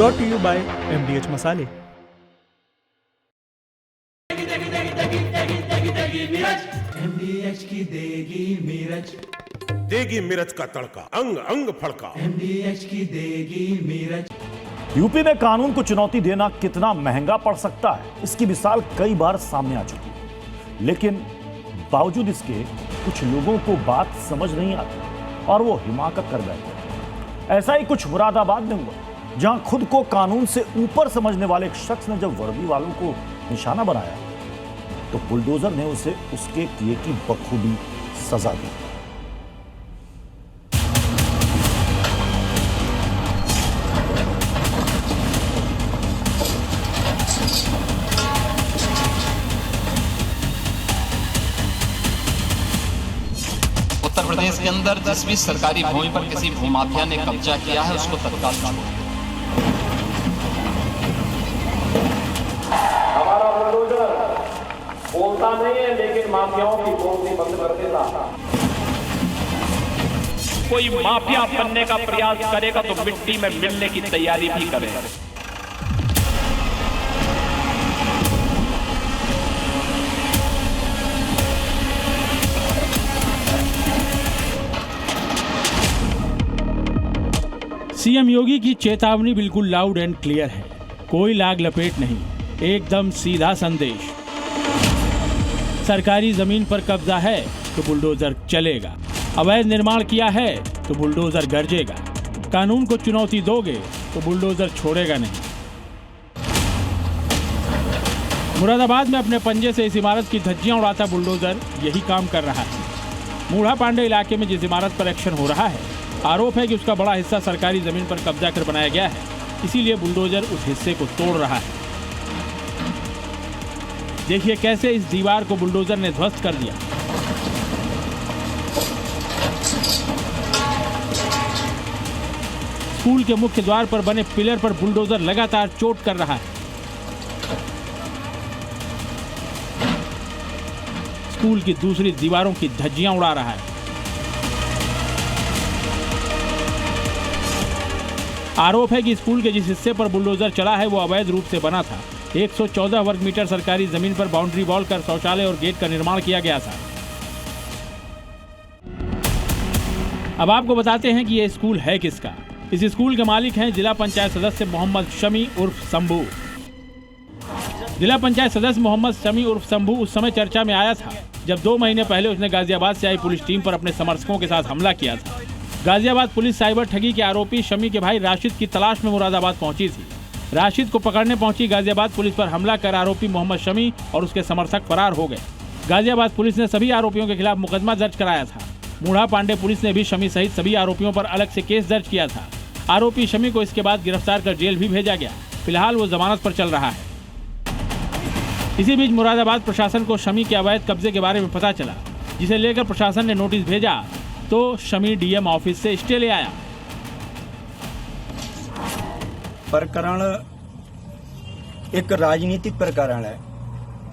Brought to you by MDH मसाले। MDH की देगी मिर्च, देगी मिर्च का तड़का, अंग अंग फड़का। MDH की देगी मिर्च। यूपी में कानून को चुनौती देना कितना महंगा पड़ सकता है, इसकी मिसाल कई बार सामने आ चुकी है। लेकिन बावजूद इसके कुछ लोगों को बात समझ नहीं आती और वो हिमाकत कर बैठते। ऐसा ही कुछ मुरादाबाद में हुआ, जहां खुद को कानून से ऊपर समझने वाले एक शख्स ने जब वर्दी वालों को निशाना बनाया तो बुलडोजर ने उसे उसके किए की बखूबी सजा दी। उत्तर प्रदेश के अंदर जिस भी सरकारी भूमि पर किसी भूमाफिया ने कब्जा किया है उसको तत्काल छोड़ो। हमारा बुलडोजर बोलता नहीं है, लेकिन माफियाओं की बोलती बंद कर देता। कोई माफिया बनने का प्रयास करेगा तो मिट्टी में मिलने की तैयारी भी करेगा। सीएम योगी की चेतावनी बिल्कुल लाउड एंड क्लियर है। कोई लाग लपेट नहीं, एकदम सीधा संदेश। सरकारी जमीन पर कब्जा है तो बुलडोजर चलेगा, अवैध निर्माण किया है तो बुलडोजर गरजेगा। कानून को चुनौती दोगे तो बुलडोजर छोड़ेगा नहीं। मुरादाबाद में अपने पंजे से इस इमारत की धज्जियां उड़ाता बुलडोजर यही काम कर रहा है। मूढ़ा पांडे इलाके में जिस इमारत पर एक्शन हो रहा है, आरोप है कि उसका बड़ा हिस्सा सरकारी जमीन पर कब्जा कर बनाया गया है, इसीलिए बुलडोजर उस हिस्से को तोड़ रहा है। देखिए कैसे इस दीवार को बुलडोजर ने ध्वस्त कर दिया। स्कूल के मुख्य द्वार पर बने पिलर पर बुलडोजर लगातार चोट कर रहा है। स्कूल की दूसरी दीवारों की धज्जियां उड़ा रहा है। आरोप है कि स्कूल के जिस हिस्से पर बुलडोजर चला है वो अवैध रूप से बना था। 114 वर्ग मीटर सरकारी जमीन पर बाउंड्री वॉल कर शौचालय और गेट का निर्माण किया गया था। अब आपको बताते हैं कि यह स्कूल है किसका। इस स्कूल के मालिक हैं जिला पंचायत सदस्य मोहम्मद शमी उर्फ शंभू। जिला पंचायत सदस्य मोहम्मद शमी उर्फ शंभू उस समय चर्चा में आया था जब 2 महीने पहले उसने गाजियाबाद से आई पुलिस टीम पर अपने समर्थकों के साथ हमला किया था। गाजियाबाद पुलिस साइबर ठगी के आरोपी शमी के भाई राशिद की तलाश में मुरादाबाद पहुंची थी। राशिद को पकड़ने पहुंची गाजियाबाद पुलिस पर हमला कर आरोपी मोहम्मद शमी और उसके समर्थक फरार हो गए। गाजियाबाद पुलिस ने सभी आरोपियों के खिलाफ मुकदमा दर्ज कराया था। मूढ़ा पांडे पुलिस ने भी शमी सहित सभी आरोपियों पर अलग से केस दर्ज किया था। आरोपी शमी को इसके बाद गिरफ्तार कर जेल भी भेजा गया। फिलहाल वो जमानत पर चल रहा है। इसी बीच मुरादाबाद प्रशासन को शमी के अवैध कब्जे के बारे में पता चला, जिसे लेकर प्रशासन ने नोटिस भेजा तो शमी डीएम ऑफिस से स्टे ले आया। प्रकरण एक राजनीतिक प्रकरण है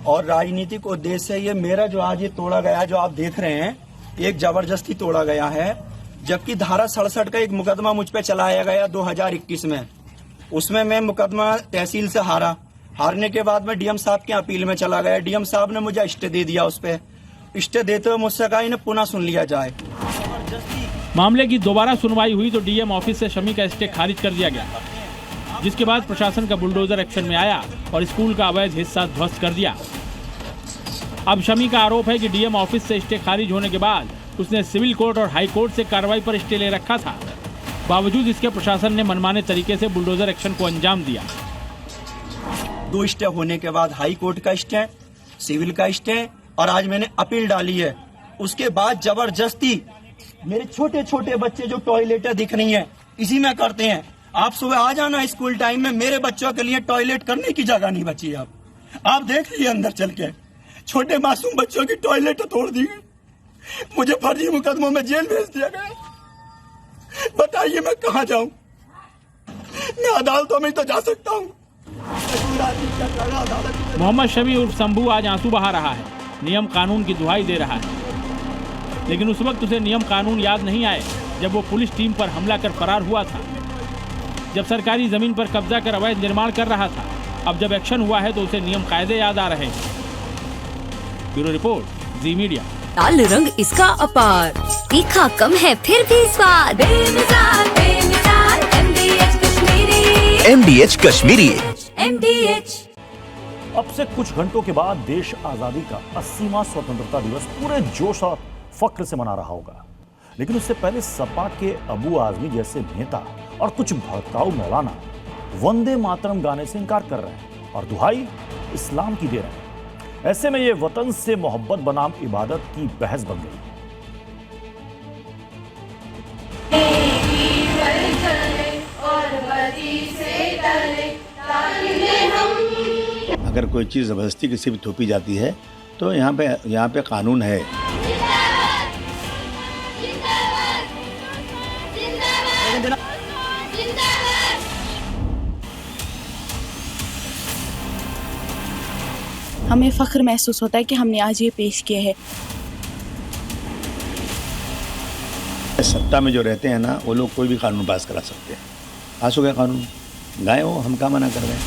और राजनीतिक उद्देश्य से ये मेरा जो आज ये तोड़ा गया, जो आप देख रहे हैं, एक जबरदस्ती तोड़ा गया है। जबकि धारा 67 का एक मुकदमा मुझ पे चलाया गया 2021 में, उसमें मैं मुकदमा तहसील से हारने के बाद में डीएम साहब की अपील में चला गया। डीएम साहब ने मुझे स्टे दे दिया। उस पे स्टे देते हुए मुझसे कहा इन्हें पुनः सुन लिया जाए। मामले की दोबारा सुनवाई हुई तो डीएम ऑफिस से शमी का स्टे खारिज कर दिया गया, जिसके बाद प्रशासन का बुलडोजर एक्शन में आया और स्कूल का अवैध हिस्सा ध्वस्त कर दिया। अब शमी का आरोप है कि डीएम ऑफिस से स्टे खारिज होने के बाद उसने सिविल कोर्ट और हाई कोर्ट से कार्रवाई पर स्टे ले रखा था। बावजूद इसके प्रशासन ने मनमाने तरीके से बुलडोजर एक्शन को अंजाम दिया। 2 स्टे होने के बाद हाई कोर्ट का स्टे, सिविल का स्टे और आज मैंने अपील डाली है। उसके बाद जबरदस्ती मेरे छोटे छोटे बच्चे जो टॉयलेटें दिख रही हैं इसी में करते हैं। आप सुबह आ जाना स्कूल टाइम में, मेरे बच्चों के लिए टॉयलेट करने की जगह नहीं बची। आप देख लीजिए अंदर चल के, छोटे मासूम बच्चों की टॉयलेट तोड़ दी गई। मुझे फर्जी मुकदमों में जेल भेज दिया गया। बताइए मैं कहाँ जाऊं? मैं अदालतों में तो जा सकता हूं। मोहम्मद शमी उर्फ शंभू आज आंसू बहा रहा है, नियम कानून की दुहाई दे रहा है। लेकिन उस वक्त उसे नियम कानून याद नहीं आए जब वो पुलिस टीम पर हमला कर फरार हुआ था। जब सरकारी जमीन पर कब्जा कर अवैध निर्माण कर रहा था। अब जब एक्शन हुआ है तो उसे नियम कायदे याद आ रहे हैं। ब्यूरो रिपोर्ट, जी मीडिया। लाल रंग इसका अपार, तीखा कम है फिर भी स्वाद। बेमिसाल बेमिसाल MDH Kashmiri. MDH Kashmiri. MDH। अब से कुछ घंटों के बाद देश आजादी का 80वां स्वतंत्रता दिवस पूरे जोश और फख्र से मना रहा होगा। लेकिन उससे पहले सपा के अबू आजमी जैसे नेता और कुछ भड़काऊ मौलाना वंदे मातरम गाने से इनकार कर रहे हैं और दुहाई इस्लाम की दे रहे हैं। ऐसे में ये वतन से मोहब्बत बनाम इबादत की बहस बन गई। अगर कोई चीज़ ज़बरदस्ती किसी भी थोपी जाती है तो यहाँ पे कानून है। हमें फख्र महसूस होता है कि हमने आज ये पेश किया है। सत्ता में जो रहते हैं ना, वो लोग कोई भी कानून पास करा सकते हैं। पास हो गया कानून, गाए हो, हम क्या मना कर रहे हैं।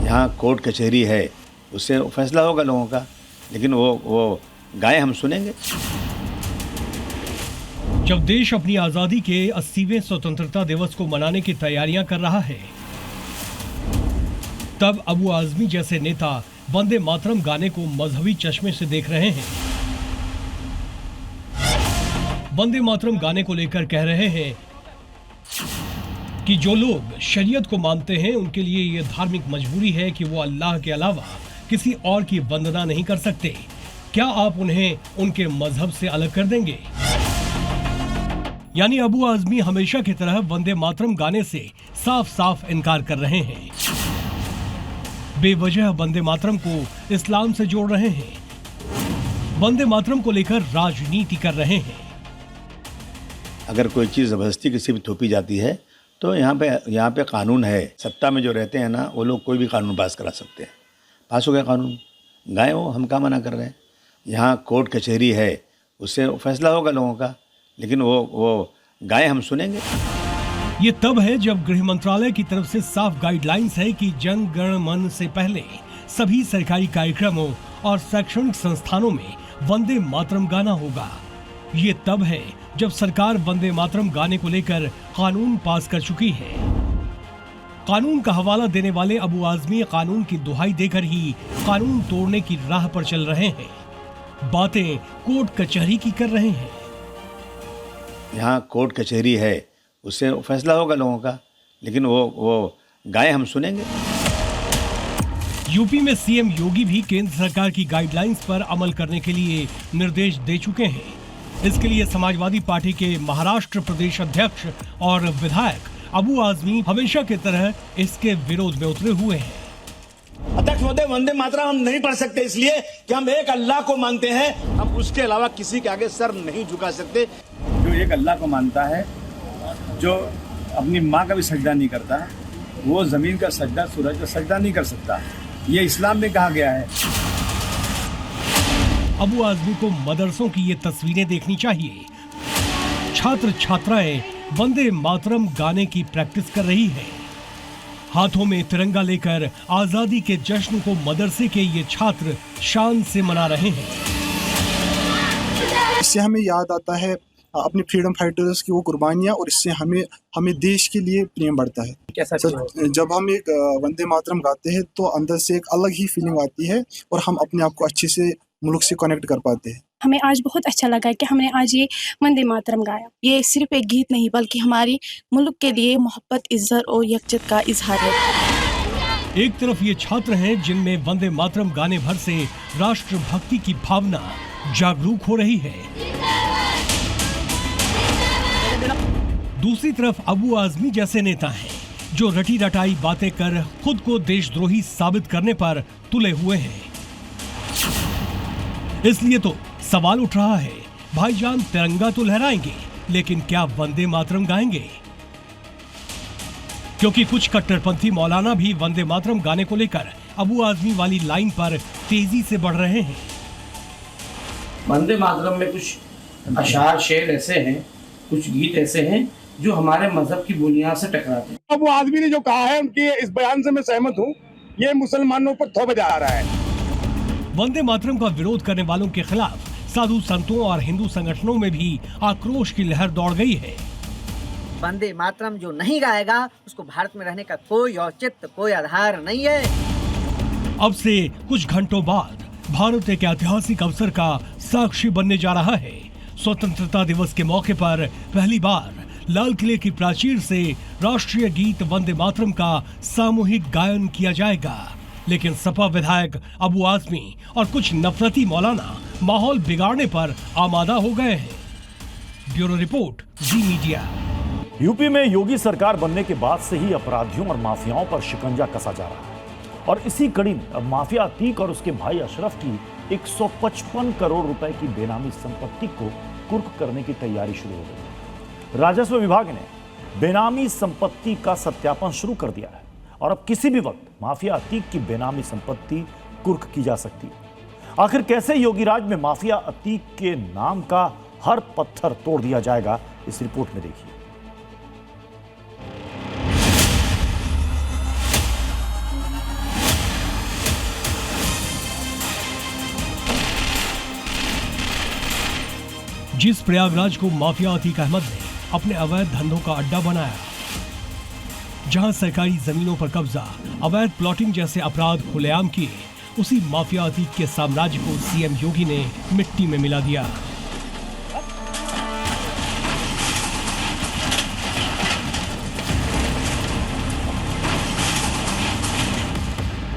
यहाँ कोर्ट कचहरी है, उससे फैसला होगा लोगों का, लेकिन वो गाए हम सुनेंगे। जब देश अपनी आज़ादी के 80वें स्वतंत्रता दिवस को मनाने की तैयारियां कर रहा है, तब अबू आजमी जैसे नेता वंदे मातरम गाने को मजहबी चश्मे से देख रहे हैं। वंदे मातरम गाने को लेकर कह रहे हैं कि जो लोग शरीयत को मानते हैं उनके लिए यह धार्मिक मजबूरी है कि वो अल्लाह के अलावा किसी और की वंदना नहीं कर सकते। क्या आप उन्हें उनके मजहब से अलग कर देंगे? यानी अबू आजमी हमेशा की तरह वंदे मातरम गाने से साफ साफ इनकार कर रहे हैं। बेवजह वंदे मातरम को इस्लाम से जोड़ रहे हैं। वंदे मातरम को लेकर राजनीति कर रहे हैं। अगर कोई चीज़ ज़बरदस्ती किसी भी थोपी जाती है तो यहाँ पे कानून है। सत्ता में जो रहते हैं ना, वो लोग कोई भी कानून पास करा सकते हैं। पास हो गया कानून, गाए हो, हम क्या मना कर रहे हैं। यहाँ कोर्ट कचहरी है, उससे फैसला होगा लोगों का, लेकिन वो गाए हम सुनेंगे। ये तब है जब गृह मंत्रालय की तरफ से साफ गाइडलाइंस है कि जन गण मन से पहले सभी सरकारी कार्यक्रमों और शैक्षणिक संस्थानों में वंदे मातरम गाना होगा। ये तब है जब सरकार वंदे मातरम गाने को लेकर कानून पास कर चुकी है। कानून का हवाला देने वाले अबू आजमी कानून की दुहाई देकर ही कानून तोड़ने की राह पर चल रहे हैं। बातें कोर्ट कचहरी की कर रहे हैं। यहाँ कोर्ट कचहरी है, उससे फैसला होगा लोगों का, लेकिन वो गाए हम सुनेंगे। यूपी में सीएम योगी भी केंद्र सरकार की गाइडलाइंस पर अमल करने के लिए निर्देश दे चुके हैं। इसके लिए समाजवादी पार्टी के महाराष्ट्र प्रदेश अध्यक्ष और विधायक अबू आजमी हमेशा की तरह इसके विरोध में उतरे हुए हैं। अध्यक्ष महोदय, वंदे मातरम हम नहीं पढ़ सकते इसलिए कि हम एक अल्लाह को मानते हैं। हम उसके अलावा किसी के आगे सर नहीं झुका सकते। जो एक अल्लाह को मानता है, जो अपनी माँ का भी सजदा नहीं करता, वो जमीन का सजदा, सूरज का सजदा नहीं कर सकता। ये इस्लाम में कहा गया है। अबू आजमी को मदरसों की ये तस्वीरें देखनी चाहिए। छात्र छात्राएं वंदे मातरम गाने की प्रैक्टिस कर रही है। हाथों में तिरंगा लेकर आजादी के जश्न को मदरसे के ये छात्र शान से मना रहे हैं। इससे हमें याद आता है अपने फ्रीडम फाइटर्स की वो कुर्बानियां, और इससे हमें देश के लिए प्रेम बढ़ता है। कैसा जब हम एक वंदे मातरम गाते हैं तो अंदर से एक अलग ही फीलिंग आती है और हम अपने आप को अच्छे से मुल्क से कनेक्ट कर पाते हैं। हमें आज बहुत अच्छा लगा कि हमने आज ये वंदे मातरम गाया। ये सिर्फ एक गीत नहीं बल्कि हमारी मुल्क के लिए मोहब्बत, इज्जत और यकजहत का इजहार है। एक तरफ ये छात्र हैं जिनमें वंदे मातरम गाने भर से राष्ट्र भक्ति की भावना जागरूक हो रही है। दूसरी तरफ अबू आजमी जैसे नेता हैं जो रटी रटाई बातें कर खुद को देशद्रोही साबित करने पर तुले हुए हैं। इसलिए तो सवाल उठ रहा है, भाईजान तिरंगा तो लहराएंगे लेकिन क्या वंदे मातरम गाएंगे? क्योंकि कुछ कट्टरपंथी मौलाना भी वंदे मातरम गाने को लेकर अबू आजमी वाली लाइन पर तेजी से बढ़ रहे हैं। वंदे मातरम में कुछ अशार शेर ऐसे हैं कुछ गीत ऐसे हैं जो हमारे मजहब की बुनियाद से टकराते हैं। अब वो आदमी ने जो कहा है उनके इस बयान से मैं सहमत हूँ। ये मुसलमानों पर थोपा जा रहा है। वंदे मातरम का विरोध करने वालों के खिलाफ साधु संतों और हिंदू संगठनों में भी आक्रोश की लहर दौड़ गई है। वंदे मातरम जो नहीं गाएगा उसको भारत में रहने का कोई औचित्य, कोई आधार नहीं है। अब से कुछ घंटों बाद भारत एक ऐतिहासिक अवसर का साक्षी बनने जा रहा है। स्वतंत्रता दिवस के मौके पर पहली बार लाल किले की प्राचीर से राष्ट्रीय गीत वंदे मातरम का सामूहिक गायन किया जाएगा। लेकिन सपा विधायक अबू आजमी और कुछ नफरती मौलाना माहौल बिगाड़ने पर आमादा हो गए हैं। ब्यूरो रिपोर्ट, जी मीडिया। यूपी में योगी सरकार बनने के बाद से ही अपराधियों और माफियाओं पर शिकंजा कसा जा रहा है और इसी कड़ी में अब माफिया अतीक और उसके भाई अशरफ की 155 करोड़ रुपए की बेनामी संपत्ति को कुर्क करने की तैयारी शुरू हो गई है। राजस्व विभाग ने बेनामी संपत्ति का सत्यापन शुरू कर दिया है और अब किसी भी वक्त माफिया अतीक की बेनामी संपत्ति कुर्क की जा सकती है। आखिर कैसे योगीराज में माफिया अतीक के नाम का हर पत्थर तोड़ दिया जाएगा, इस रिपोर्ट में देखिए। जिस प्रयागराज को माफिया अतीक अहमद ने अपने अवैध धंधों का अड्डा बनाया, जहां सरकारी जमीनों पर कब्जा, अवैध प्लॉटिंग जैसे अपराध खुलेआम किए, उसी माफिया अतीक के साम्राज्य को सीएम योगी ने मिट्टी में मिला दिया।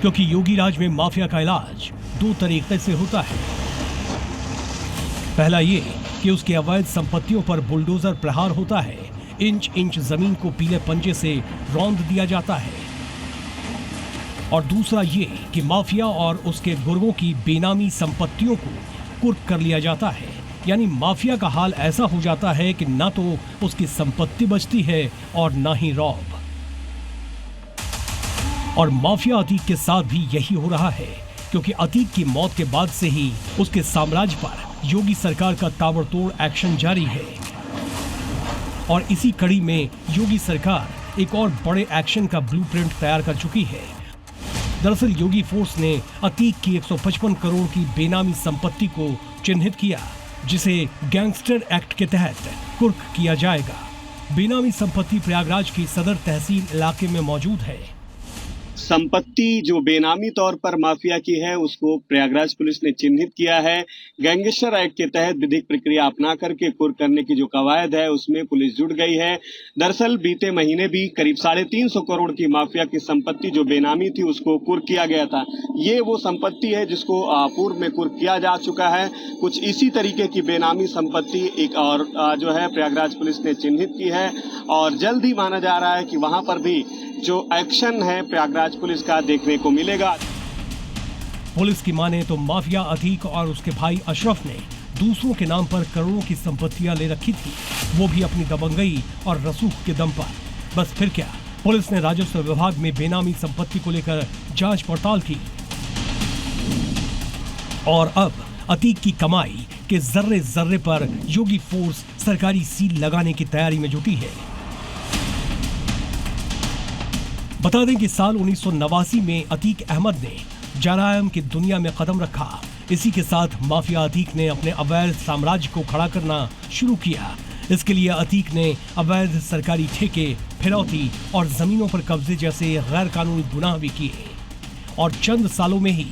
क्योंकि योगी राज में माफिया का इलाज दो तरीके से होता है। पहला ये कि उसके अवैध संपत्तियों पर बुलडोजर प्रहार होता है, इंच इंच जमीन को पीले पंजे से रौंद दिया जाता है। और दूसरा ये कि माफिया और उसके गुर्गों की बेनामी संपत्तियों को कुर्क कर लिया जाता है। यानी माफिया का हाल ऐसा हो जाता है कि ना तो उसकी संपत्ति बचती है और ना ही रौब। और माफिया अतीक के साथ भी यही हो रहा है, क्योंकि अतीक की मौत के बाद से ही उसके साम्राज्य पर योगी सरकार का ताबड़तोड़ एक्शन जारी है। और इसी कड़ी में योगी सरकार एक और बड़े एक्शन का ब्लूप्रिंट तैयार कर चुकी है। दरअसल योगी फोर्स ने अतीक की 155 करोड़ की बेनामी संपत्ति को चिन्हित किया, जिसे गैंगस्टर एक्ट के तहत कुर्क किया जाएगा। बेनामी संपत्ति प्रयागराज की सदर तहसील इलाके में मौजूद है। संपत्ति जो बेनामी तौर पर माफिया की है उसको प्रयागराज पुलिस ने चिन्हित किया है। गैंगस्टर एक्ट के तहत विधिक प्रक्रिया अपना करके कुर्क करने की जो कवायद है उसमें पुलिस जुट गई है। दरअसल बीते महीने भी करीब 350 करोड़ की माफिया की संपत्ति जो बेनामी थी उसको कुर्क किया गया था। ये वो संपत्ति है जिसको पूर्व में कुर्क किया जा चुका है। कुछ इसी तरीके की बेनामी संपत्ति एक और जो है प्रयागराज पुलिस ने चिन्हित की है और जल्द ही माना जा रहा है कि वहां पर भी जो एक्शन है प्रयागराज पुलिस का देखने को मिलेगा। पुलिस की माने तो माफिया अतीक और उसके भाई अशरफ ने दूसरों के नाम पर करोड़ों की संपत्तियां ले रखी थी, वो भी अपनी दबंगई और रसूख के दम पर। बस फिर क्या, पुलिस ने राजस्व विभाग में बेनामी संपत्ति को लेकर जांच पड़ताल की और अब अतीक की कमाई के जर्रे जर्रे पर योगी फोर्स सरकारी सील लगाने की तैयारी में जुटी है। बता दें कि साल 1989 में अतीक अहमद ने जरायम की दुनिया में कदम रखा। इसी के साथ माफिया अतीक ने अपने अवैध साम्राज्य को खड़ा करना शुरू किया। इसके लिए अतीक ने अवैध सरकारी ठेके, फिरौती और जमीनों पर कब्जे जैसे गैर कानूनी गुनाह भी किए और चंद सालों में ही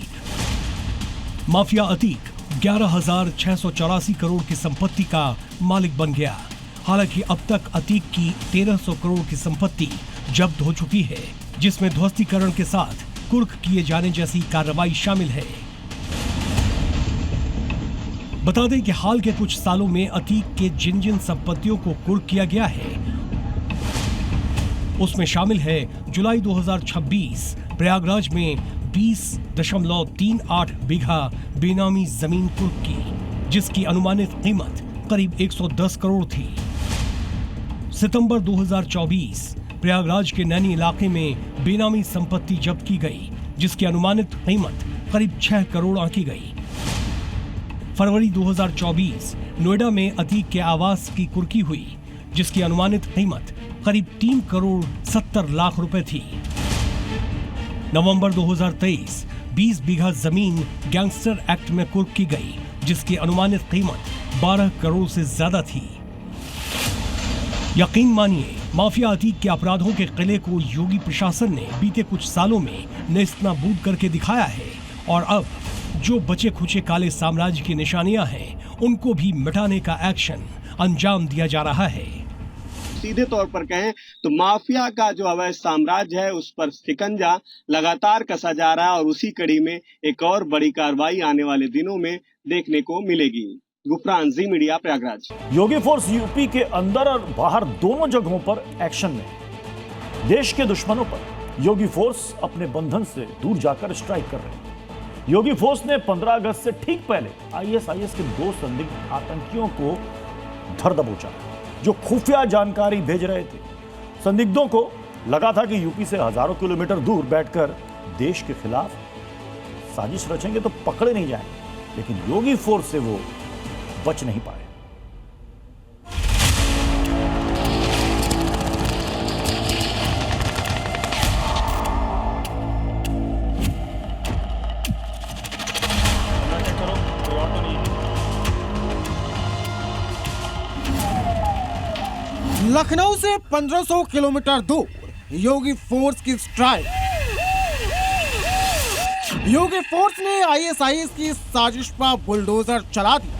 माफिया अतीक 11,684 करोड़ की संपत्ति का मालिक बन गया। हालांकि अब तक अतीक की 1,300 करोड़ की संपत्ति जब्त हो चुकी है, जिसमें ध्वस्तीकरण के साथ कुर्क किए जाने जैसी कार्रवाई शामिल है। बता दें कि हाल के कुछ सालों में अतीक के जिन जिन संपत्तियों को कुर्क किया गया है उसमें शामिल है जुलाई 2026 प्रयागराज में 20.38 बीघा बेनामी जमीन कुर्क की, जिसकी अनुमानित कीमत करीब 110 करोड़ थी। सितंबर 2024 प्रयागराज के नैनी इलाके में बेनामी संपत्ति जब्त की गई, जिसकी अनुमानित कीमत करीब 6 करोड़ आंकी गई। फरवरी 2024 नोएडा में अतीक के आवास की कुर्की हुई। जिसकी अनुमानित कीमत करीब 3 करोड़ 70 लाख रुपए थी। नवंबर 2023 20 बीघा जमीन गैंगस्टर एक्ट में कुर्क की गई, जिसकी अनुमानित कीमत 12 करोड़ से ज्यादा थी। यकीन मानिए, माफिया अतीत के अपराधों के किले को योगी प्रशासन ने बीते कुछ सालों में नेस्तनाबूद करके दिखाया है और अब जो बचे खुचे काले साम्राज्य की निशानियां हैं, उनको भी मिटाने का एक्शन अंजाम दिया जा रहा है। सीधे तौर पर कहें तो माफिया का जो अवैध साम्राज्य है उस पर शिकंजा लगातार कसा जा रहा है और उसी कड़ी में एक और बड़ी कार्रवाई आने वाले दिनों में देखने को मिलेगी। गुफरान, जी मीडिया, प्रयागराज। योगी फोर्स यूपी के अंदर और बाहर दोनों जगहों पर एक्शन में। देश के दुश्मनों पर योगी फोर्स अपने बंधन से दूर जाकर स्ट्राइक कर रहे हैं। योगी फोर्स ने 15 अगस्त से ठीक पहले आईएसआईएस के 2 संदिग्ध आतंकियों को धर दबोचा, जो खुफिया जानकारी भेज रहे थे। संदिग्धों को लगा था कि यूपी से हजारों किलोमीटर दूर बैठकर देश के खिलाफ साजिश रचेंगे तो पकड़े नहीं जाएंगे, लेकिन योगी फोर्स से वो बच नहीं पाए। लखनऊ से 1500 किलोमीटर दूर योगी फोर्स की स्ट्राइक। योगी फोर्स ने आईएसआईएस की साजिश पर बुलडोजर चला दिया।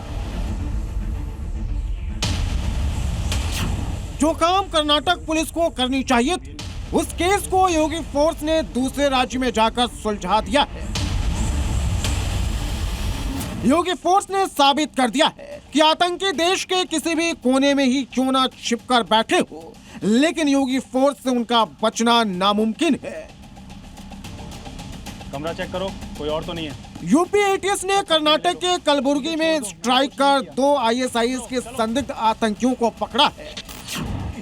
जो काम कर्नाटक पुलिस को करनी चाहिए थी, उस केस को योगी फोर्स ने दूसरे राज्य में जाकर सुलझा दिया है। योगी फोर्स ने साबित कर दिया है कि आतंकी देश के किसी भी कोने में ही क्यों ना छिपकर बैठे हो, लेकिन योगी फोर्स से उनका बचना नामुमकिन है। कमरा चेक करो, कोई और तो नहीं है। यूपी एटीएस ने कर्नाटक के कलबुर्गी में स्ट्राइक कर 2 आईएसआईएस के संदिग्ध आतंकियों को पकड़ा है।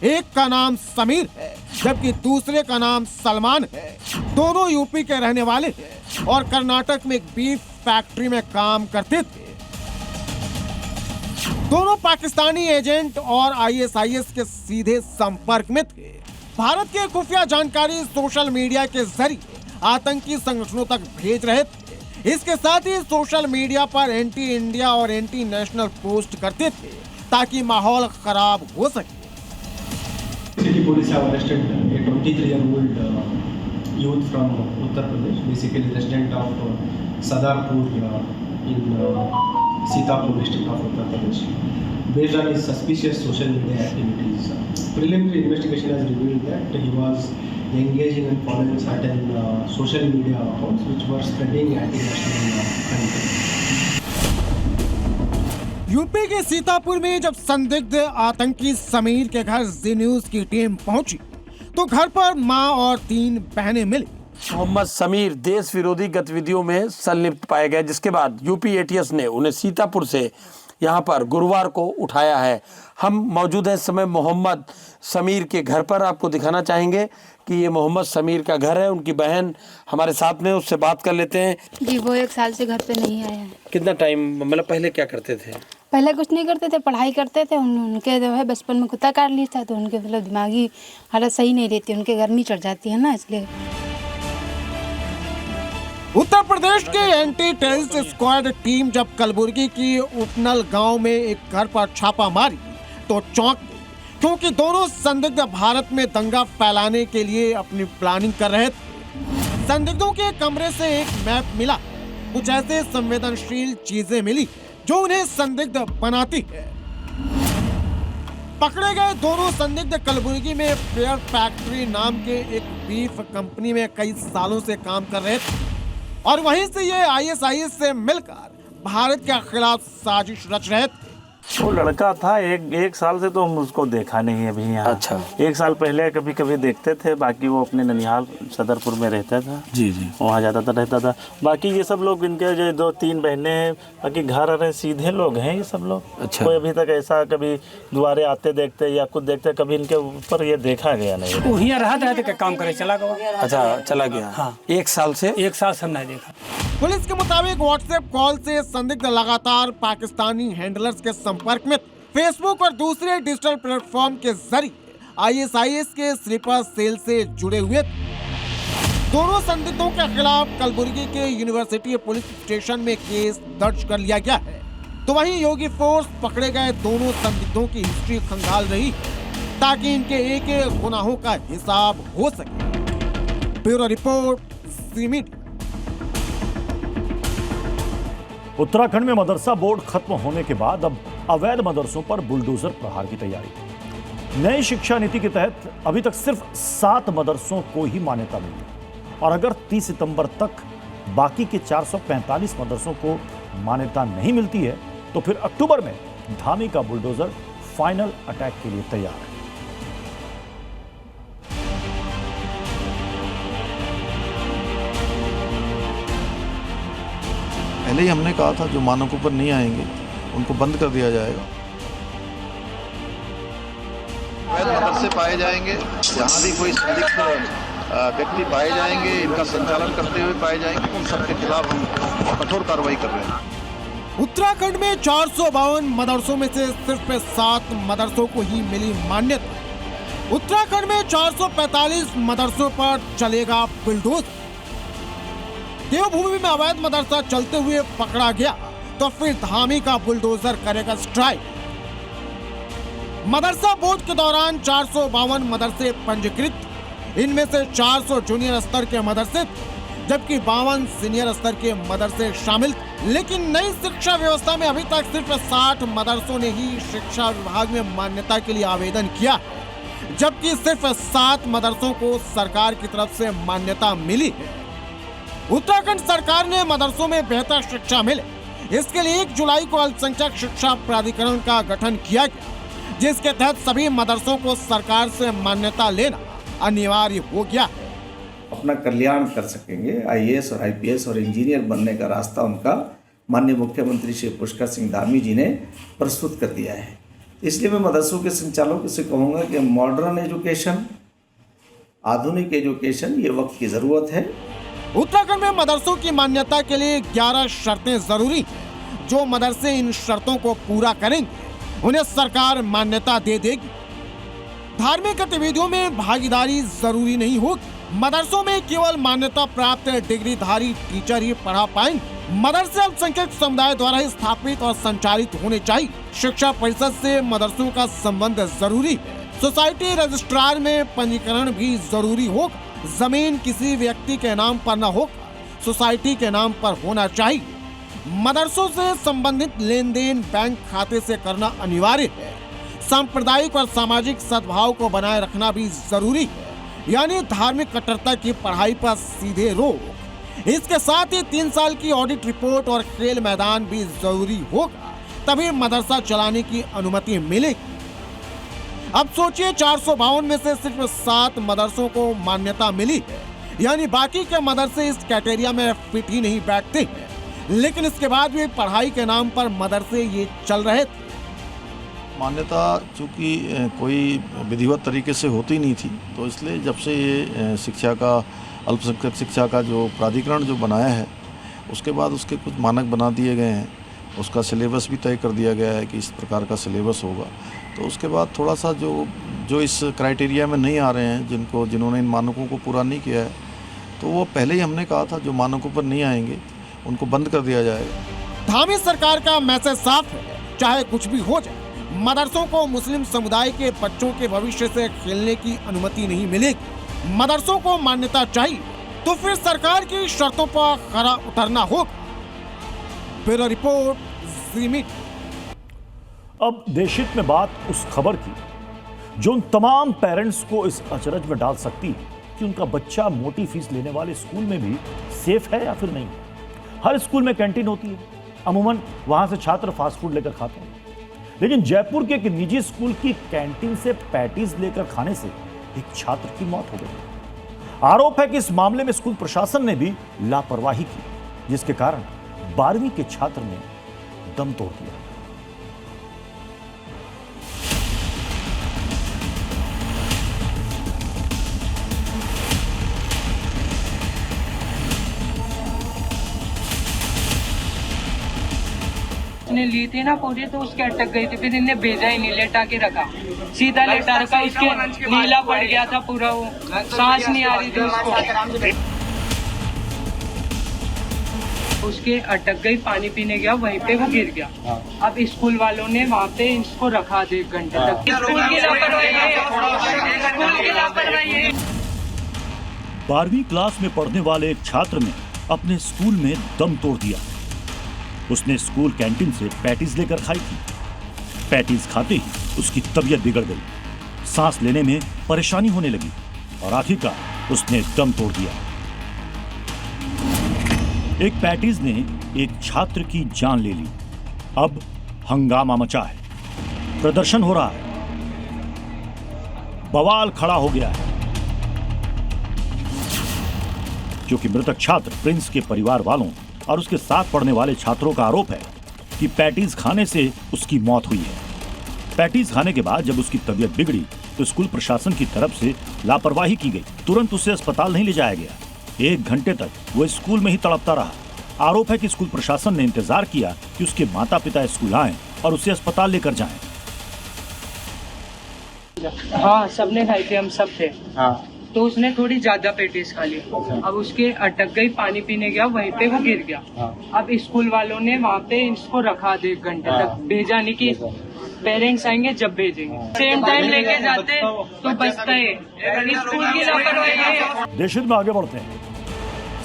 एक का नाम समीर है, जबकि दूसरे का नाम सलमान है। दोनों यूपी के रहने वाले हैं और कर्नाटक में एक बीफ फैक्ट्री में काम करते थे। दोनों पाकिस्तानी एजेंट और आईएसआईएस के सीधे संपर्क में थे। भारत के खुफिया जानकारी सोशल मीडिया के जरिए आतंकी संगठनों तक भेज रहे थे। इसके साथ ही सोशल मीडिया पर एंटी इंडिया और एंटी नेशनल पोस्ट करते थे ताकि माहौल खराब हो सके। City police have arrested a 23-year-old youth from Uttar Pradesh, basically resident of Sadarpur in Sitapur district of Uttar Pradesh, based on his suspicious social media activities. Preliminary investigation has revealed that he was engaging in following certain social media accounts which were spreading anti-national content. UP के सीतापुर में जब संदिग्ध आतंकी समीर के घर जी news की team पहुंची तो घर पर मां और 3 बहनें मिली। मोहम्मद समीर देश विरोधी गतिविधियों में संलिप्त पाए गए, जिसके बाद यूपी एटीएस ने उन्हें सीतापुर से यहां पर गुरुवार को उठाया है। हम मौजूद हैं इस समय मोहम्मद समीर के घर पर। आपको दिखाना चाहेंगे कि ये मोहम्मद समीर का घर है। उनकी बहन हमारे साथ में, उससे बात कर लेते हैं। जी, वो 1 साल से घर पे नहीं आए हैं। कितना टाइम, मतलब पहले क्या करते थे? पहले कुछ नहीं करते थे, पढ़ाई करते थे। उनके जो है बचपन में कुत्ता काट लिया था, तो उनके मतलब दिमागी हालत सही नहीं रहती, उनके गर्मी चढ़ जाती है ना, इसलिए। उत्तर प्रदेश के एंटी टेररिस्ट स्क्वाड टीम जब कलबुर्गी की उपनल गांव में एक घर पर छापा मारी तो चौंक गई, क्योंकि दोनों संदिग्ध भारत में दंगा फैलाने के लिए अपनी प्लानिंग कर रहे थे। संदिग्धों के कमरे से एक मैप मिला, कुछ ऐसे संवेदनशील चीजें मिली जो उन्हें संदिग्ध बनाती है। पकड़े गए दोनों संदिग्ध कलबुर्गी में फेयर फैक्ट्री नाम के एक बीफ कंपनी में कई सालों से काम कर रहे थे और वहीं से ये आईएसआईएस से मिलकर भारत के खिलाफ साजिश रच रहे थे। वो लड़का था, एक साल से तो हम उसको देखा नहीं है अभी यहाँ। अच्छा। 1 साल पहले कभी कभी देखते थे, बाकी वो अपने ननिहाल सदरपुर में रहता था। जी जी, वहाँ जाता था, रहता था। बाकी ये सब लोग, इनके जो 2-3 बहनें हैं, बाकी घर रहे सीधे लोग हैं ये सब लोग। अच्छा। कोई अभी तक ऐसा कभी दुआरे आते देखते या कुछ देखते, कभी इनके ऊपर ये देखा गया नहीं। वो यहाँ रहते थे, काम करे चला गया। अच्छा, चला गया। हाँ, 1 साल से 1 साल से नहीं देखा। पुलिस के मुताबिक व्हाट्सएप कॉल से संदिग्ध लगातार पाकिस्तानी हैंडलर्स के संपर्क में, फेसबुक और दूसरे डिजिटल प्लेटफॉर्म के जरिए ISIS के स्लीपर सेल से जुड़े हुए थे। दोनों संदिग्धों के खिलाफ कलबुर्गी के यूनिवर्सिटी पुलिस स्टेशन में केस दर्ज कर लिया गया है। तो वहीं योगी फोर्स पकड़े गए दोनों संदिग्धों की हिस्ट्री खंगाल रही ताकि इनके एक एक गुनाहों का हिसाब हो सके। ब्यूरो रिपोर्ट, ज़ी मीडिया। उत्तराखंड में मदरसा बोर्ड खत्म होने के बाद अब अवैध मदरसों पर बुलडोजर प्रहार की तैयारी। नई शिक्षा नीति के तहत अभी तक सिर्फ 7 मदरसों को ही मान्यता मिली और अगर 30 सितंबर तक बाकी के 445 मदरसों को मान्यता नहीं मिलती है तो फिर अक्टूबर में धामी का बुलडोजर फाइनल अटैक के लिए तैयार है। पहले ही हमने कहा था जो मानकों पर नहीं आएंगे उनको बंद कर दिया जाएगा। अवैध मदरसे पाए जाएंगे, जहाँ भी कोई संदिग्ध व्यक्ति पाए जाएंगे, इनका संचालन करते हुए पाए जाएंगे, उन सबके खिलाफ हम कठोर कार्रवाई कर रहे हैं। उत्तराखंड में 452 मदरसों में से सिर्फ 7 मदरसों को ही मिली मान्यता। उत्तराखंड में 445 मदरसों पर चलेगा बुलडोजर। देवभूमि में अवैध मदरसा चलते हुए पकड़ा गया तो फिर धामी का बुलडोजर करेगा स्ट्राइक। मदरसा बोर्ड के दौरान 452 मदरसे पंजीकृत, इनमें से 400 जूनियर स्तर के मदरसे जबकि 52 सीनियर स्तर के मदरसे शामिल। लेकिन नई शिक्षा व्यवस्था में अभी तक सिर्फ 60 मदरसों ने ही शिक्षा विभाग में मान्यता के लिए आवेदन किया, जबकि सिर्फ 7 मदरसों को सरकार की तरफ से मान्यता मिली है। उत्तराखंड सरकार ने मदरसों में बेहतर शिक्षा मिले, इसके लिए 1 जुलाई को अल्पसंख्यक शिक्षा प्राधिकरण का गठन किया गया, जिसके तहत सभी मदरसों को सरकार से मान्यता लेना अनिवार्य हो गया है। अपना कल्याण कर सकेंगे। IAS और IPS और इंजीनियर बनने का रास्ता उनका माननीय मुख्यमंत्री श्री पुष्कर सिंह धामी जी ने प्रस्तुत कर दिया है। इसलिए मैं मदरसों के संचालकों से कहूँगा कि मॉडर्न एजुकेशन, आधुनिक एजुकेशन, ये वक्त की ज़रूरत है। उत्तराखंड में मदरसों की मान्यता के लिए 11 शर्तें जरूरी। जो मदरसे इन शर्तों को पूरा करेंगे उन्हें सरकार मान्यता दे देगी। धार्मिक गतिविधियों में भागीदारी जरूरी नहीं होगी। मदरसों में केवल मान्यता प्राप्त डिग्रीधारी टीचर ही पढ़ा पाएंगे। मदरसे अल्पसंख्यक समुदाय द्वारा ही स्थापित और संचालित होने चाहिए। शिक्षा परिषद से मदरसों का संबंध जरूरी है। सोसाइटी रजिस्ट्रार में पंजीकरण भी जरूरी होगा। जमीन किसी व्यक्ति के नाम पर न हो, सोसाइटी के नाम पर होना चाहिए। मदरसों से संबंधित लेन देन बैंक खाते से करना अनिवार्य है। सांप्रदायिक और सामाजिक सद्भाव को बनाए रखना भी जरूरी है, यानी धार्मिक कट्टरता की पढ़ाई पर सीधे रोक। इसके साथ ही 3 साल की ऑडिट रिपोर्ट और खेल मैदान भी जरूरी होगा, तभी मदरसा चलाने की अनुमति मिलेगी। अब सोचिए 452 में से सिर्फ 7 मदरसों को मान्यता मिली है, यानी बाकी के मदरसे इस कैटेरिया में फिट ही नहीं बैठते हैं। लेकिन इसके बाद भी पढ़ाई के नाम पर मदरसे ये चल रहे थे। मान्यता चूँकि कोई विधिवत तरीके से होती नहीं थी, तो इसलिए जब से ये शिक्षा का, अल्पसंख्यक शिक्षा का जो प्राधिकरण जो बनाया है, उसके बाद उसके कुछ मानक बना दिए गए हैं। उसका सिलेबस भी तय कर दिया गया है कि इस प्रकार का सिलेबस होगा। तो उसके बाद थोड़ा सा जो इस क्राइटेरिया में नहीं आ रहे हैं, जिन्होंने इन मानकों को पूरा नहीं किया है, तो वो पहले ही हमने कहा था जो मानकों पर नहीं आएंगे उनको बंद कर दिया जाएगा। धामी सरकार का मैसेज साफ है, चाहे कुछ भी हो जाए, मदरसों को मुस्लिम समुदाय के बच्चों के भविष्य से खेलने की अनुमति नहीं मिलेगी। मदरसों को मान्यता चाहिए तो फिर सरकार की शर्तों पर खरा उतरना होगा। ब्यूरो रिपोर्ट, ज़ी मीडिया। अब देशहित में बात उस खबर की जो उन तमाम पेरेंट्स को इस अचरज में डाल सकती है कि उनका बच्चा मोटी फीस लेने वाले स्कूल में भी सेफ है या फिर नहीं। हर स्कूल में कैंटीन होती है, अमूमन वहां से छात्र फास्ट फूड लेकर खाते हैं, लेकिन जयपुर के एक निजी स्कूल की कैंटीन से पैटीज लेकर खाने से एक छात्र की मौत हो गई। आरोप है कि इस मामले में स्कूल प्रशासन ने भी लापरवाही की, जिसके कारण 12वीं के छात्र ने दम तोड़ दिया। उसने ली थी ना पूरी, तो उसके अटक गई थी, फिर इन्हें भेजा ही नहीं, लेटा के रखा, सीधा लेटा रखा, उसके नीला पड़ गया था पूरा, वो सांस नहीं आ रही थी उसके अटक गई, पानी पीने गया, वहीं पे वो गिर गया। अब स्कूल वालों ने वहाँ पे इसको रखा 1 घंटे तक। स्कूल की लापरवाही है। 12वीं क्लास में पढ़ने वाले एक छात्र ने अपने स्कूल में दम तोड़ दिया। उसने स्कूल कैंटीन से पैटीज लेकर खाई थी। पैटीज खाते ही उसकी तबीयत बिगड़ गई, सांस लेने में परेशानी होने लगी और आखिरकार उसने दम तोड़ दिया। एक पैटीज ने एक छात्र की जान ले ली। अब हंगामा मचा है, प्रदर्शन हो रहा है, बवाल खड़ा हो गया है, क्योंकि मृतक छात्र प्रिंस के परिवार वालों और उसके साथ पढ़ने वाले छात्रों का आरोप है कि पैटीज खाने से उसकी मौत हुई है। पैटीज खाने के बाद जब उसकी तबीयत बिगड़ी तो स्कूल प्रशासन की तरफ से लापरवाही की गई। तुरंत उसे अस्पताल नहीं ले जाया गया। 1 घंटे तक वो स्कूल में ही तड़पता रहा। आरोप है कि स्कूल प्रशासन ने इंतजार किया कि उसके माता पिता स्कूल आएं और उसे अस्पताल लेकर जाएं। हाँ, सबने खाई थी, हम सब थे। तो उसने थोड़ी ज्यादा पैटीज खा ली। अब उसके अटक गई, पानी पीने गया, वहीं पे वो गिर गया। अब स्कूल वालों ने वहाँ पे इसको रखा 1 घंटे तक, भेजा नहीं कि पेरेंट्स आएंगे जब भेजेंगे। सेम टाइम लेके जाते तो बचता है। स्कूल की लापरवाही है। देशहित में आगे बढ़ते हैं।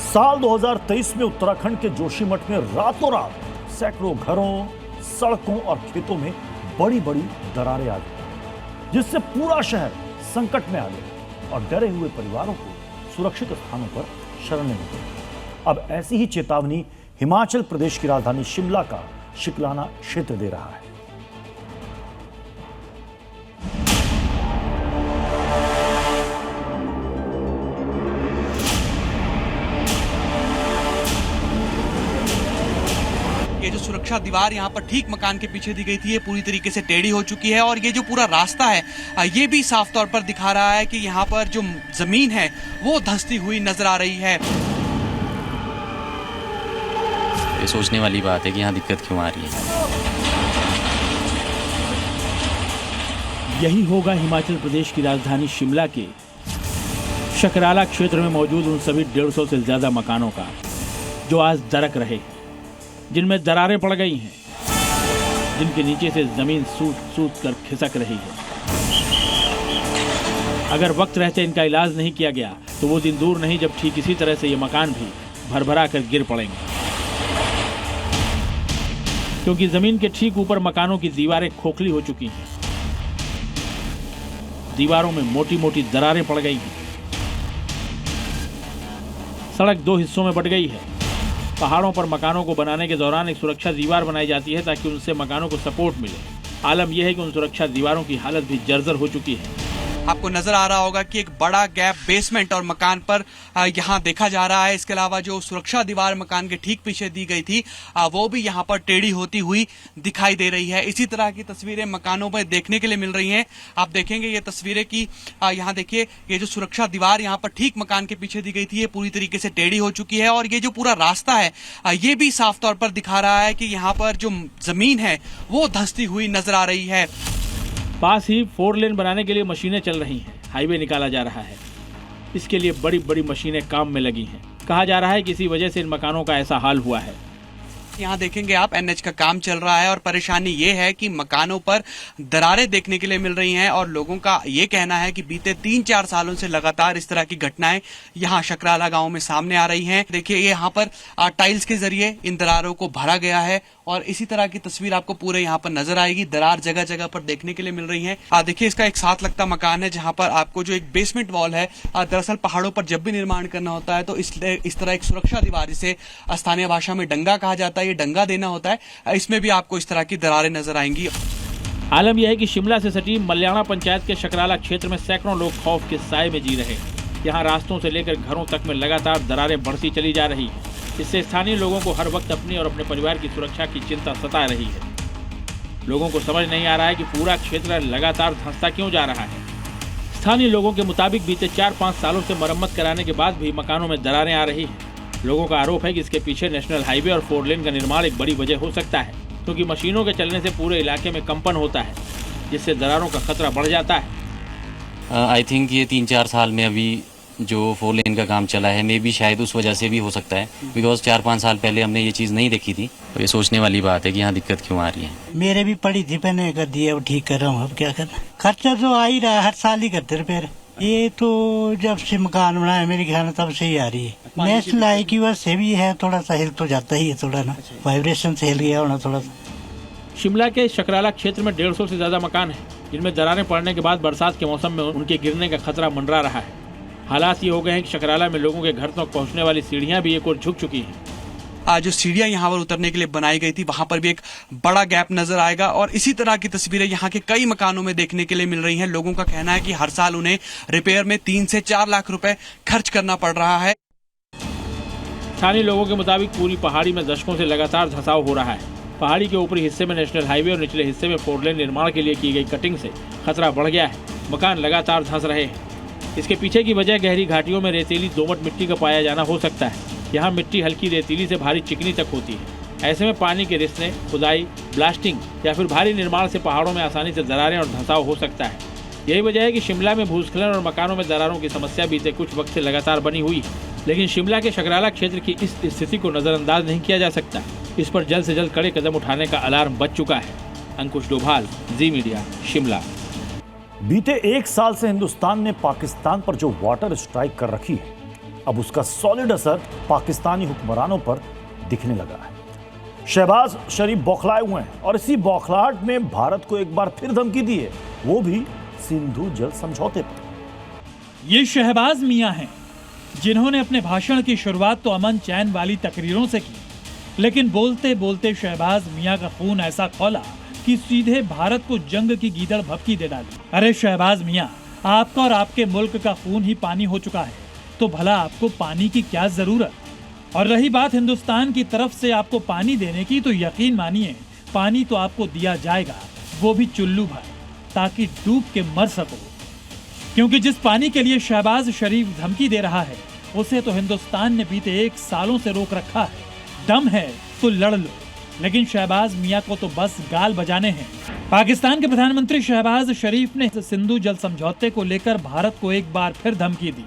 साल 2023 में उत्तराखंड के जोशीमठ में रातों रात सैकड़ों घरों, सड़कों और खेतों में बड़ी बड़ी दरारें आ गई, जिससे पूरा शहर संकट में आ गया और डरे हुए परिवारों को सुरक्षित स्थानों पर शरण लेनी पड़ी। अब ऐसी ही चेतावनी हिमाचल प्रदेश की राजधानी शिमला का शिकलाना क्षेत्र दे रहा है। ये जो सुरक्षा दीवार यहाँ पर ठीक मकान के पीछे दी गई थी, ये पूरी तरीके से टेढ़ी हो चुकी है और ये जो पूरा रास्ता है ये भी साफ तौर पर दिखा रहा है कि यहाँ पर जो जमीन है वो धंसती हुई नजर आ रही है। ये सोचने वाली बात है कि यहाँ दिक्कत क्यों आ रही है। यही होगा हिमाचल प्रदेश की राजधानी शिमला के शकराला क्षेत्र में मौजूद उन सभी 150 से ज्यादा मकानों का जो आज दरक रहे हैं, जिनमें दरारें पड़ गई हैं, जिनके नीचे से जमीन सूट कर खिसक रही है। अगर वक्त रहते इनका इलाज नहीं किया गया तो वो दिन दूर नहीं जब ठीक इसी तरह से ये मकान भी भरभरा कर गिर पड़ेंगे, क्योंकि जमीन के ठीक ऊपर मकानों की दीवारें खोखली हो चुकी हैं। दीवारों में मोटी मोटी दरारें पड़ गई हैं। सड़क 2 हिस्सों में बट गई है। पहाड़ों पर मकानों को बनाने के दौरान एक सुरक्षा दीवार बनाई जाती है ताकि उनसे मकानों को सपोर्ट मिले। आलम यह है कि उन सुरक्षा दीवारों की हालत भी जर्जर हो चुकी है। आपको नजर आ रहा होगा कि एक बड़ा गैप बेसमेंट और मकान पर यहाँ देखा जा रहा है। इसके अलावा जो सुरक्षा दीवार मकान के ठीक पीछे दी गई थी वो भी यहाँ पर टेढ़ी होती हुई दिखाई दे रही है। इसी तरह की तस्वीरें मकानों में देखने के लिए मिल रही हैं। आप देखेंगे ये तस्वीरें कि यहाँ देखिए, ये जो सुरक्षा दीवार यहाँ पर ठीक मकान के पीछे दी गई थी ये पूरी तरीके से टेढ़ी हो चुकी है और ये जो पूरा रास्ता है ये भी साफ तौर पर दिखा रहा है कि यहाँ पर जो जमीन है वो धंसती हुई नजर आ रही है। पास ही 4 लेन बनाने के लिए मशीनें चल रही हैं। हाईवे निकाला जा रहा है। इसके लिए बड़ी बड़ी मशीनें काम में लगी हैं। कहा जा रहा है कि इसी वजह से इन मकानों का ऐसा हाल हुआ है। यहाँ देखेंगे आप, एनएच का काम चल रहा है और परेशानी ये है कि मकानों पर दरारें देखने के लिए मिल रही हैं और लोगों का ये कहना है कि बीते 3-4 सालों से लगातार इस तरह की घटनाएं यहाँ शकराला गांव में सामने आ रही हैं। देखिए, ये यहाँ पर टाइल्स के जरिए इन दरारों को भरा गया है और इसी तरह की तस्वीर आपको पूरे यहाँ पर नजर आएगी। दरार जगह जगह पर देखने के लिए मिल रही है। देखिए, इसका एक साथ लगता मकान है जहाँ पर आपको जो एक बेसमेंट वॉल है, दरअसल पहाड़ों पर जब भी निर्माण करना होता है तो इस तरह एक सुरक्षा दीवार, जिसे स्थानीय भाषा में डंगा कहा जाता है, ये डंगा देना होता है। इसमें भी आपको इस तरह की दरारें नजर आएंगी। आलम यह है कि शिमला से सटी मल्याणा पंचायत के शकराला क्षेत्र में सैकड़ों लोग खौफ के साए में जी रहे हैं। यहाँ रास्तों से लेकर घरों तक में लगातार दरारें बढ़ती चली जा रही हैं। इससे स्थानीय लोगों को हर वक्त अपनी और अपने परिवार की सुरक्षा की चिंता सता रही है। लोगों को समझ नहीं आ रहा है कि पूरा क्षेत्र लगातार धंसता क्यों जा रहा है। स्थानीय लोगों के मुताबिक बीते 4-5 सालों से मरम्मत कराने के बाद भी मकानों में दरारें आ रही हैं। लोगों का आरोप है कि इसके पीछे नेशनल हाईवे और 4 लेन का निर्माण एक बड़ी वजह हो सकता है। क्योंकि मशीनों के चलने से पूरे इलाके में कंपन होता है, जिससे दरारों का खतरा बढ़ जाता है। आई थिंक ये 3-4 साल में अभी जो 4 लेन का काम चला है, मे भी शायद उस वजह से भी हो सकता है, बिकॉज 4-5 साल पहले हमने ये चीज़ नहीं देखी थी। तो ये सोचने वाली बात है कि यहाँ दिक्कत क्यों आ रही है। मेरे भी पड़ी थी, मैंने कर दिया, अब ठीक कर रहा हूँ। अब क्या करना, खर्चा तो आ ही रहा है, हर साल ही करते रिपेयर। ये तो जब से मकान बना है मेरे ख्याल में तब से ही आ रही है। नेशनल हाई की वजह से भी है, थोड़ा सा हिल तो जाता ही है, थोड़ा ना वाइब्रेशन से हिल गया होना थोड़ा सा। शिमला के शकराला क्षेत्र में 150 से ज्यादा मकान हैं, जिनमें दरारें पड़ने के बाद बरसात के मौसम में उनके गिरने का खतरा मंडरा रहा है। हालात ये हो गए हैं कि शकराला में लोगों के घर तक पहुंचने वाली सीढ़ियां भी एक और झुक चुकी हैं। आज जो सीढ़ियां यहाँ पर उतरने के लिए बनाई गई थी, वहां पर भी एक बड़ा गैप नजर आएगा और इसी तरह की तस्वीरें यहाँ के कई मकानों में देखने के लिए मिल रही हैं। लोगों का कहना है कि हर साल उन्हें रिपेयर में 3 से 4 लाख रुपए खर्च करना पड़ रहा है। स्थानीय लोगों के मुताबिक पूरी पहाड़ी में दशकों से लगातार धंसाव हो रहा है। पहाड़ी के ऊपरी हिस्से में नेशनल हाईवे और निचले हिस्से में 4 लेन निर्माण के लिए की गई कटिंग से खतरा बढ़ गया है। मकान लगातार धंस रहे हैं। इसके पीछे की वजह गहरी घाटियों में रेतीली दोमट मिट्टी का पाया जाना हो सकता है। यहाँ मिट्टी हल्की रेतीली से भारी चिकनी तक होती है। ऐसे में पानी के रिसने, खुदाई, ब्लास्टिंग या फिर भारी निर्माण से पहाड़ों में आसानी से दरारें और धंसाव हो सकता है। यही वजह है कि शिमला में भूस्खलन और मकानों में दरारों की समस्या बीते कुछ वक्त से लगातार बनी हुई है। लेकिन शिमला के शकराला क्षेत्र की इस स्थिति को नजरअंदाज नहीं किया जा सकता। इस पर जल्द से जल्द कड़े कदम उठाने का अलार्म बज चुका है। अंकुश डोभाल, जी मीडिया, शिमला। बीते 1 साल से हिंदुस्तान ने पाकिस्तान पर जो वाटर स्ट्राइक कर रखी है, अब उसका सॉलिड असर पाकिस्तानी हुक्मरानों पर दिखने लगा है। शहबाज शरीफ बौखलाए हुए हैं और इसी बौखलाहट में भारत को एक बार फिर धमकी दी है, वो भी सिंधु जल समझौते पर। ये शहबाज मियां हैं, जिन्होंने अपने भाषण की शुरुआत तो अमन चैन वाली तकरीरों से की, लेकिन बोलते बोलते शहबाज मियां का खून ऐसा खौला कि सीधे भारत को जंग की गीदड़ भभकी दे डाली। अरे शहबाज मियां, आपका और आपके मुल्क का खून ही पानी हो चुका है, तो भला आपको पानी की क्या जरूरत। और रही बात हिंदुस्तान की तरफ से आपको पानी देने की, तो यकीन मानिए पानी तो आपको दिया जाएगा, वो भी चुल्लू भर, ताकि डूब के मर सको। क्योंकि जिस पानी के लिए शहबाज शरीफ धमकी दे रहा है, उसे तो हिंदुस्तान ने बीते 1 सालों से रोक रखा है। दम है तो लड़ लो, लेकिन शहबाज मियां को तो बस गाल बजाने हैं। पाकिस्तान के प्रधानमंत्री शहबाज शरीफ ने सिंधु जल समझौते को लेकर भारत को एक बार फिर धमकी दी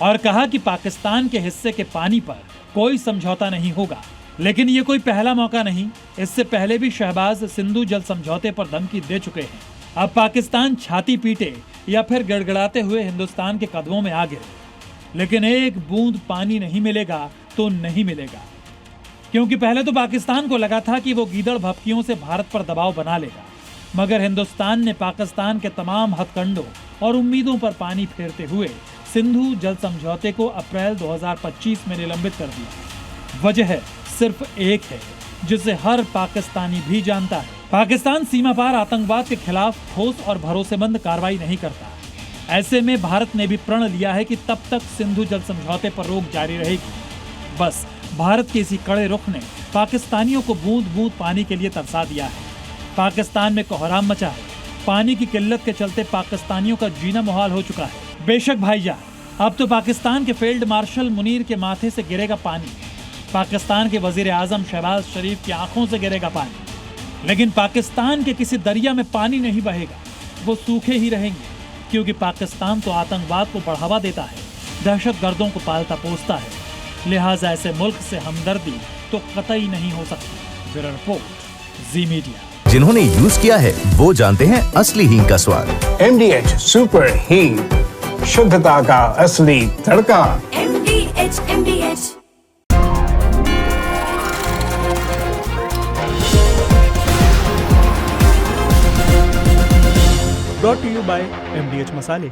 और कहा कि पाकिस्तान के हिस्से के पानी पर कोई समझौता नहीं होगा। लेकिन ये कोई पहला मौका नहीं, इससे पहले भी शहबाज सिंधु जल समझौते पर धमकी दे चुके हैं। अब पाकिस्तान छाती पीटे या फिर गड़गड़ाते हुए हिंदुस्तान के कदमों में आ गिरे, लेकिन एक बूंद पानी नहीं मिलेगा तो नहीं मिलेगा। क्योंकि पहले तो पाकिस्तान को लगा था कि वो गीदड़ भभकियों से भारत पर दबाव बना लेगा, मगर हिंदुस्तान ने पाकिस्तान के तमाम हथकंडों और उम्मीदों पर पानी फेरते हुए सिंधु जल समझौते को अप्रैल 2025 में निलंबित कर दिया। वजह सिर्फ एक है, जिसे हर पाकिस्तानी भी जानता है। पाकिस्तान सीमा पार आतंकवाद के खिलाफ ठोस और भरोसेमंद कार्रवाई नहीं करता। ऐसे में भारत ने भी प्रण लिया है कि तब तक सिंधु जल समझौते पर रोक जारी रहेगी। बस भारत के इसी कड़े रुख ने पाकिस्तानियों को बूंद बूंद पानी के लिए तरसा दिया है। पाकिस्तान में कोहराम मचा है। पानी की किल्लत के चलते पाकिस्तानियों का जीना मुहाल हो चुका है। बेशक भाईजान, अब तो पाकिस्तान के फील्ड मार्शल मुनीर के माथे से गिरेगा पानी, पाकिस्तान के वजीर आजम शहबाज शरीफ की आंखों से गिरेगा पानी, लेकिन पाकिस्तान के किसी दरिया में पानी नहीं बहेगा, वो सूखे ही रहेंगे। क्योंकि पाकिस्तान तो आतंकवाद को बढ़ावा देता है, दहशतगर्दों को पालता पोसता है, लिहाजा ऐसे मुल्क से हमदर्दी तो कतई नहीं हो सकती। ब्यूरो रिपोर्ट, जी मीडिया। जिन्होंने यूज किया है वो जानते हैं असली हींग का स्वाद। MDH सुपर हींग, शुद्धता का असली तड़का। MDH brought to you by MDH मसाले।